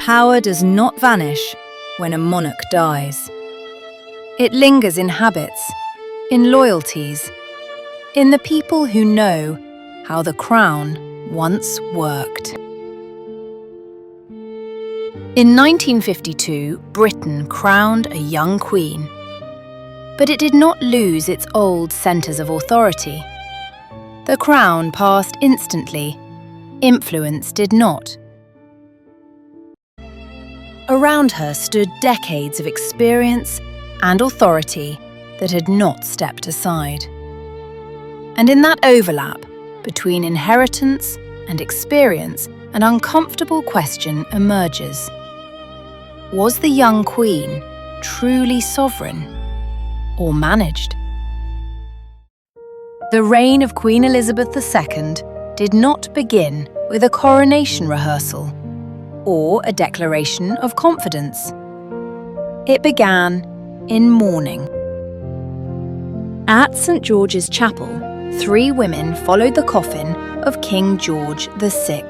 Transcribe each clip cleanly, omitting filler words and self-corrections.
Power does not vanish when a monarch dies. It lingers in habits, in loyalties, in the people who know how the crown once worked. In 1952, Britain crowned a young queen. But it did not lose its old centres of authority. The crown passed instantly. Influence did not. Around her stood decades of experience and authority that had not stepped aside. And in that overlap between inheritance and experience, an uncomfortable question emerges. Was the young queen truly sovereign or managed? The reign of Queen Elizabeth II did not begin with a coronation rehearsal or a declaration of confidence. It began in mourning. At St. George's Chapel, 3 women followed the coffin of King George VI,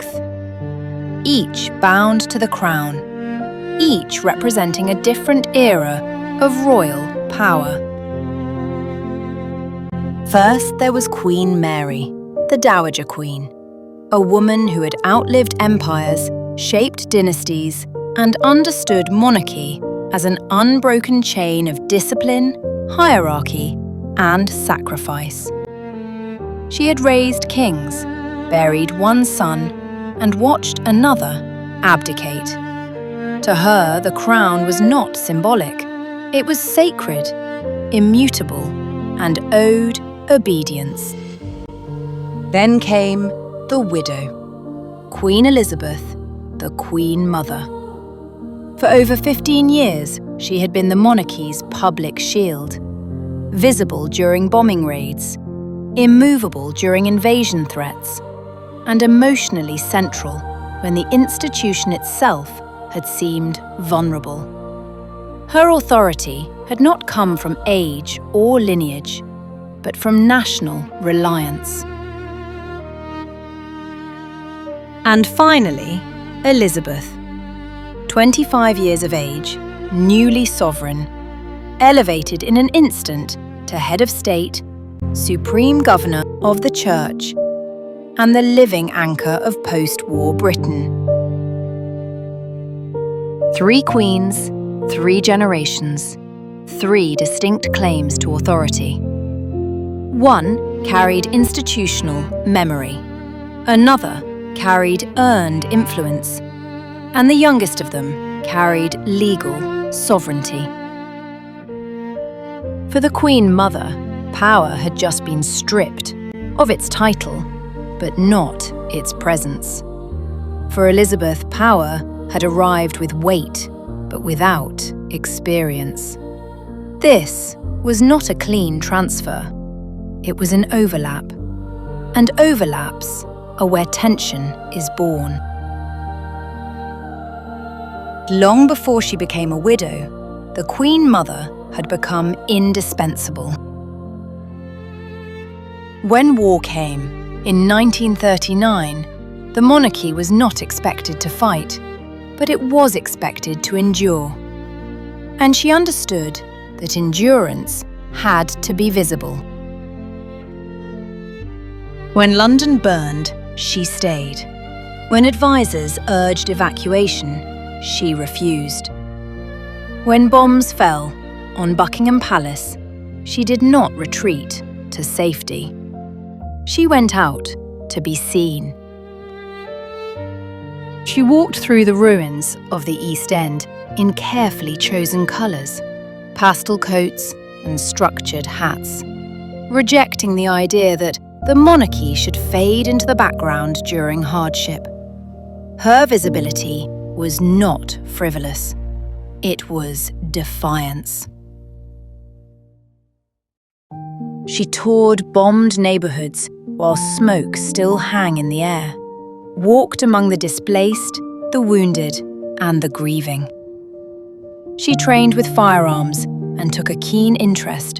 each bound to the crown, each representing a different era of royal power. First, there was Queen Mary, the Dowager Queen, a woman who had outlived empires, shaped dynasties, and understood monarchy as an unbroken chain of discipline, hierarchy, and sacrifice. She had raised kings, buried one son, and watched another abdicate. To her, the crown was not symbolic. It was sacred, immutable, and owed obedience. Then came the widow, Queen Elizabeth, the Queen Mother. For over 15 years, she had been the monarchy's public shield, visible during bombing raids, immovable during invasion threats, and emotionally central when the institution itself had seemed vulnerable. Her authority had not come from age or lineage, but from national reliance. And finally, Elizabeth, 25 years of age, newly sovereign, elevated in an instant to head of state, supreme governor of the church, and the living anchor of post-war Britain. 3 queens, 3 generations, 3 distinct claims to authority. One carried institutional memory, another carried earned influence, and the youngest of them carried legal sovereignty. For the Queen Mother, power had just been stripped of its title, but not its presence. For Elizabeth, power had arrived with weight, but without experience. This was not a clean transfer. It was an overlap, and overlaps are where tension is born. Long before she became a widow, the Queen Mother had become indispensable. When war came, in 1939, the monarchy was not expected to fight, but it was expected to endure. And she understood that endurance had to be visible. When London burned, she stayed. When advisors urged evacuation, she refused. When bombs fell on Buckingham Palace, she did not retreat to safety. She went out to be seen. She walked through the ruins of the East End in carefully chosen colours, pastel coats and structured hats, rejecting the idea that the monarchy should fade into the background during hardship. Her visibility was not frivolous. It was defiance. She toured bombed neighbourhoods while smoke still hung in the air, walked among the displaced, the wounded, and the grieving. She trained with firearms and took a keen interest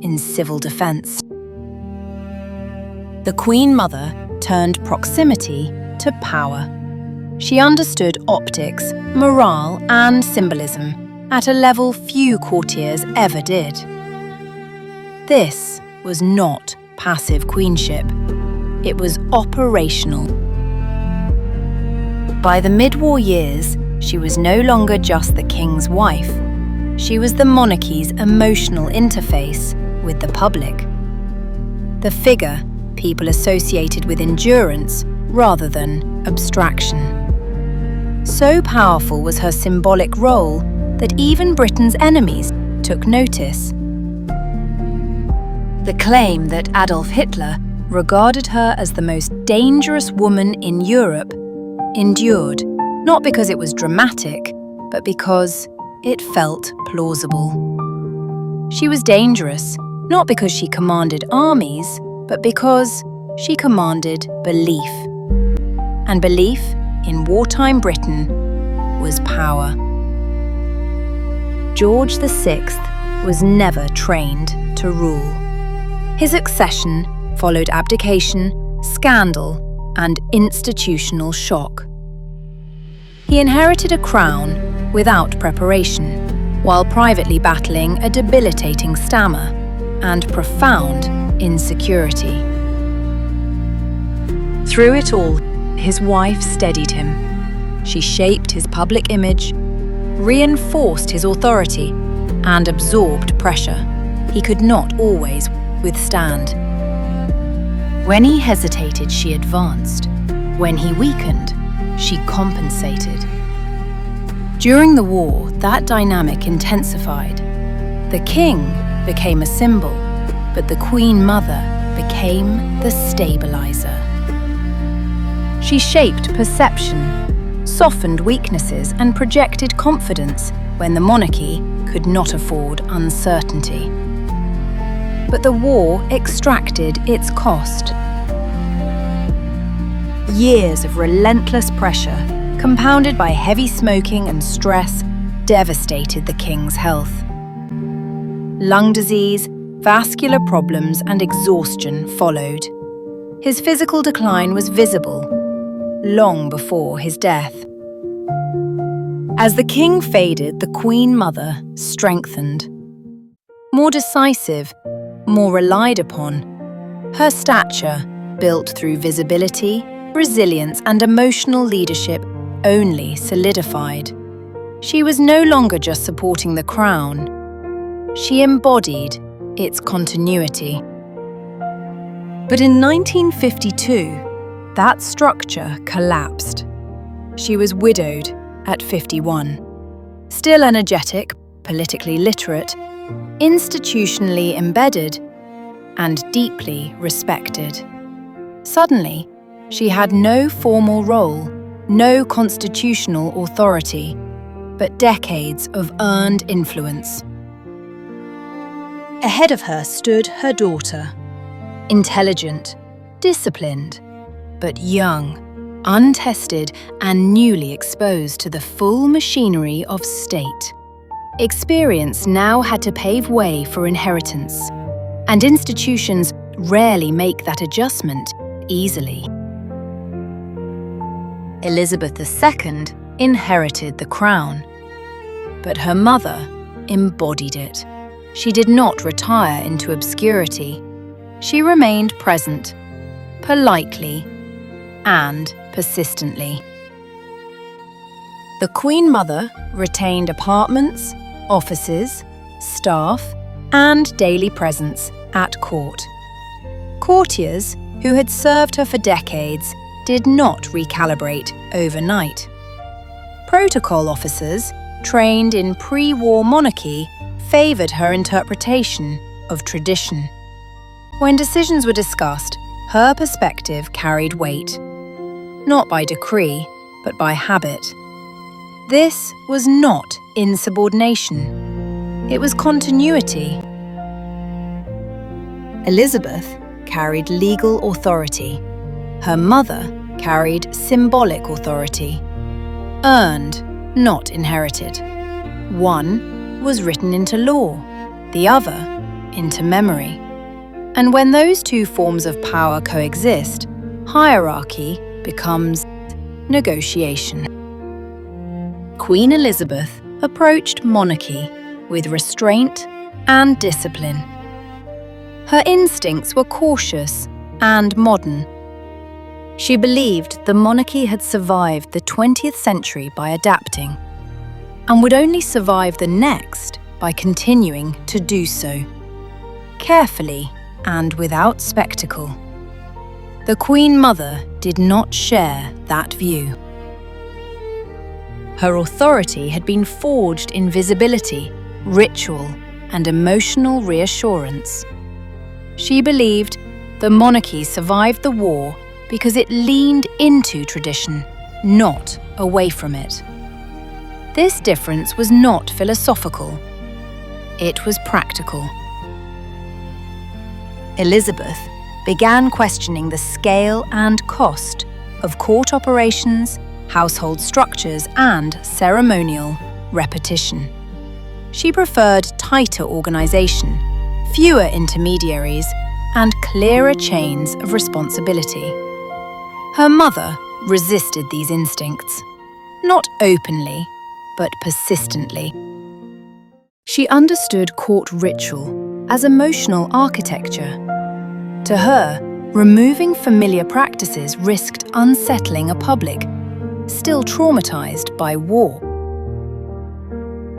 in civil defence. The Queen Mother turned proximity to power. She understood optics, morale, and symbolism at a level few courtiers ever did. This was not passive queenship. It was operational. By the mid-war years, she was no longer just the king's wife. She was the monarchy's emotional interface with the public. The figure people associated with endurance rather than abstraction. So powerful was her symbolic role that even Britain's enemies took notice. The claim that Adolf Hitler regarded her as the most dangerous woman in Europe endured, not because it was dramatic, but because it felt plausible. She was dangerous, not because she commanded armies, but because she commanded belief. And belief in wartime Britain was power. George VI was never trained to rule. His accession followed abdication, scandal, and institutional shock. He inherited a crown without preparation, while privately battling a debilitating stammer and profound insecurity. Through it all, his wife steadied him. She shaped his public image, reinforced his authority, and absorbed pressure he could not always withstand. When he hesitated, she advanced. When he weakened, she compensated. During the war, that dynamic intensified. The king became a symbol, but the Queen Mother became the stabilizer. She shaped perception, softened weaknesses, and projected confidence when the monarchy could not afford uncertainty. But the war extracted its cost. Years of relentless pressure, compounded by heavy smoking and stress, devastated the king's health. Lung disease, vascular problems, and exhaustion followed. His physical decline was visible long before his death. As the king faded, the Queen Mother strengthened. More decisive, more relied upon, her stature, built through visibility, resilience, and emotional leadership, only solidified. She was no longer just supporting the crown. She embodied its continuity. But in 1952, that structure collapsed. She was widowed at 51. Still energetic, politically literate, institutionally embedded, and deeply respected. Suddenly, she had no formal role, no constitutional authority, but decades of earned influence. Ahead of her stood her daughter, intelligent, disciplined, but young, untested, and newly exposed to the full machinery of state. Experience now had to pave way for inheritance, and institutions rarely make that adjustment easily. Elizabeth II inherited the crown, but her mother embodied it. She did not retire into obscurity. She remained present, politely and persistently. The Queen Mother retained apartments, offices, staff, and daily presence at court. Courtiers who had served her for decades did not recalibrate overnight. Protocol officers, trained in pre-war monarchy, favoured her interpretation of tradition. When decisions were discussed, her perspective carried weight, not by decree, but by habit. This was not insubordination. It was continuity. Elizabeth carried legal authority. Her mother carried symbolic authority. Earned, not inherited. One was written into law, the other into memory. And when those two forms of power coexist, hierarchy becomes negotiation. Queen Elizabeth approached monarchy with restraint and discipline. Her instincts were cautious and modern. She believed the monarchy had survived the 20th century by adapting, and would only survive the next by continuing to do so, carefully and without spectacle. The Queen Mother did not share that view. Her authority had been forged in visibility, ritual, and emotional reassurance. She believed the monarchy survived the war because it leaned into tradition, not away from it. This difference was not philosophical. It was practical. Elizabeth began questioning the scale and cost of court operations, household structures, and ceremonial repetition. She preferred tighter organization, fewer intermediaries, and clearer chains of responsibility. Her mother resisted these instincts, not openly, but persistently. She understood court ritual as emotional architecture. To her, removing familiar practices risked unsettling a public still traumatized by war.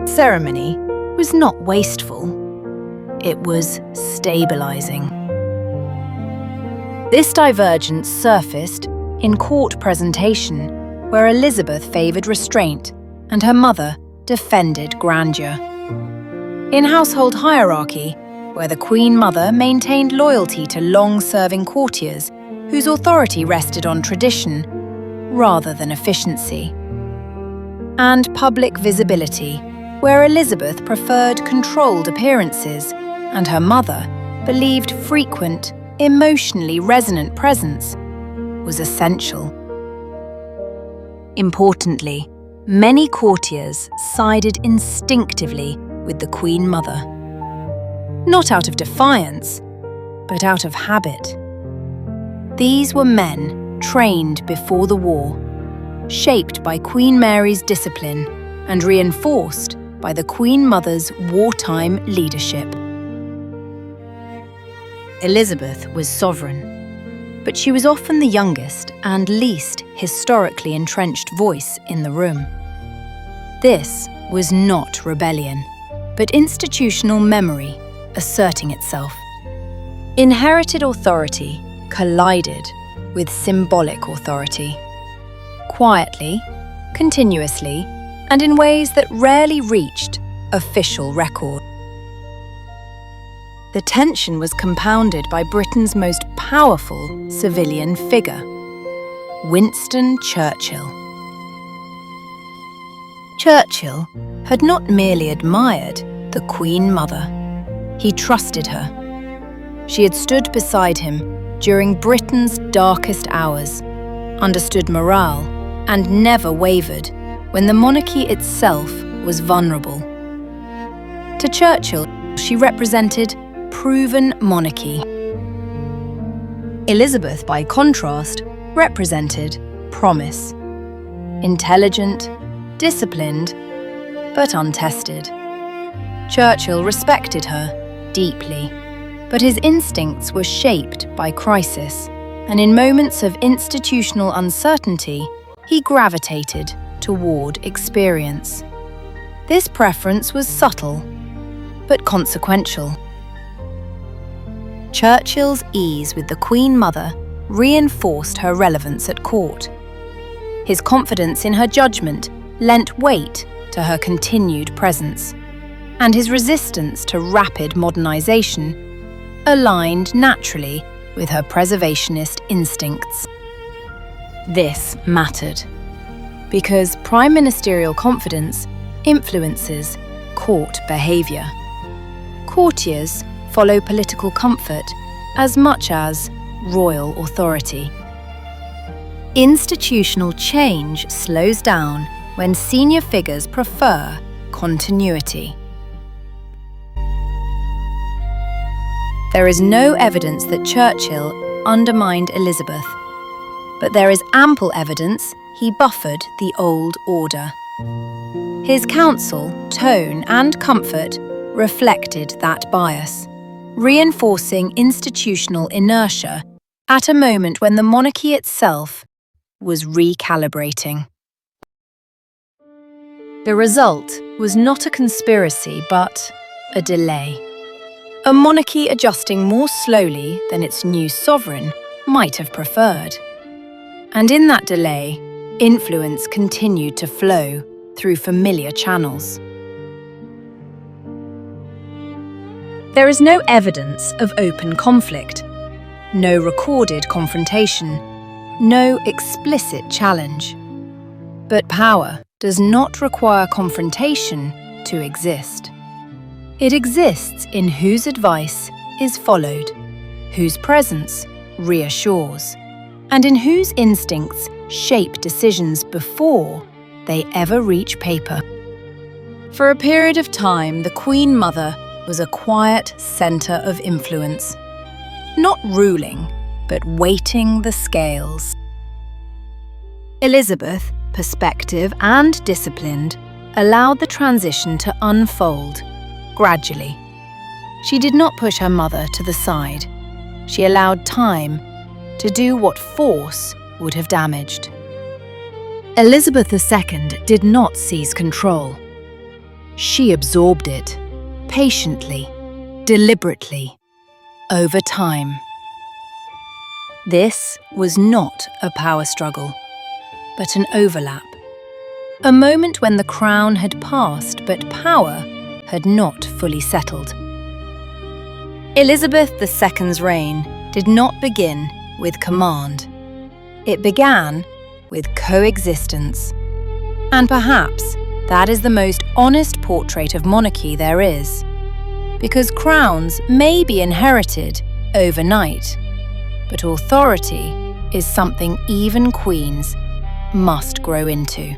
Ceremony was not wasteful. It was stabilizing. This divergence surfaced in court presentation, where Elizabeth favored restraint and her mother defended grandeur. In household hierarchy, where the Queen Mother maintained loyalty to long-serving courtiers whose authority rested on tradition rather than efficiency. And public visibility, where Elizabeth preferred controlled appearances and her mother believed frequent, emotionally resonant presence was essential. Importantly, many courtiers sided instinctively with the Queen Mother. Not out of defiance, but out of habit. These were men trained before the war, shaped by Queen Mary's discipline and reinforced by the Queen Mother's wartime leadership. Elizabeth was sovereign, but she was often the youngest and least historically entrenched voice in the room. This was not rebellion, but institutional memory asserting itself. Inherited authority collided with symbolic authority, quietly, continuously, and in ways that rarely reached official record. The tension was compounded by Britain's most powerful civilian figure, Winston Churchill. Churchill had not merely admired the Queen Mother, he trusted her. She had stood beside him during Britain's darkest hours, understood morale, and never wavered when the monarchy itself was vulnerable. To Churchill, she represented proven monarchy. Elizabeth, by contrast, represented promise. Intelligent, disciplined, but untested. Churchill respected her deeply, but his instincts were shaped by crisis, and in moments of institutional uncertainty, he gravitated toward experience. This preference was subtle, but consequential. Churchill's ease with the Queen Mother reinforced her relevance at court. His confidence in her judgment lent weight to her continued presence, and his resistance to rapid modernization aligned naturally with her preservationist instincts. This mattered, because prime ministerial confidence influences court behavior. Courtiers follow political comfort as much as royal authority. Institutional change slows down when senior figures prefer continuity. There is no evidence that Churchill undermined Elizabeth, but there is ample evidence he buffered the old order. His counsel, tone, and comfort reflected that bias, reinforcing institutional inertia at a moment when the monarchy itself was recalibrating. The result was not a conspiracy, but a delay. A monarchy adjusting more slowly than its new sovereign might have preferred. And in that delay, influence continued to flow through familiar channels. There is no evidence of open conflict, no recorded confrontation, no explicit challenge. But power does not require confrontation to exist. It exists in whose advice is followed, whose presence reassures, and in whose instincts shape decisions before they ever reach paper. For a period of time, the Queen Mother was a quiet centre of influence, not ruling, but weighting the scales. Elizabeth, perspective and disciplined, allowed the transition to unfold gradually. She did not push her mother to the side. She allowed time to do what force would have damaged. Elizabeth II did not seize control. She absorbed it, patiently, deliberately, over time. This was not a power struggle, but an overlap. A moment when the crown had passed, but power had not fully settled. Elizabeth II's reign did not begin with command. It began with coexistence. And perhaps that is the most honest portrait of monarchy there is. Because crowns may be inherited overnight, but authority is something even queens must grow into.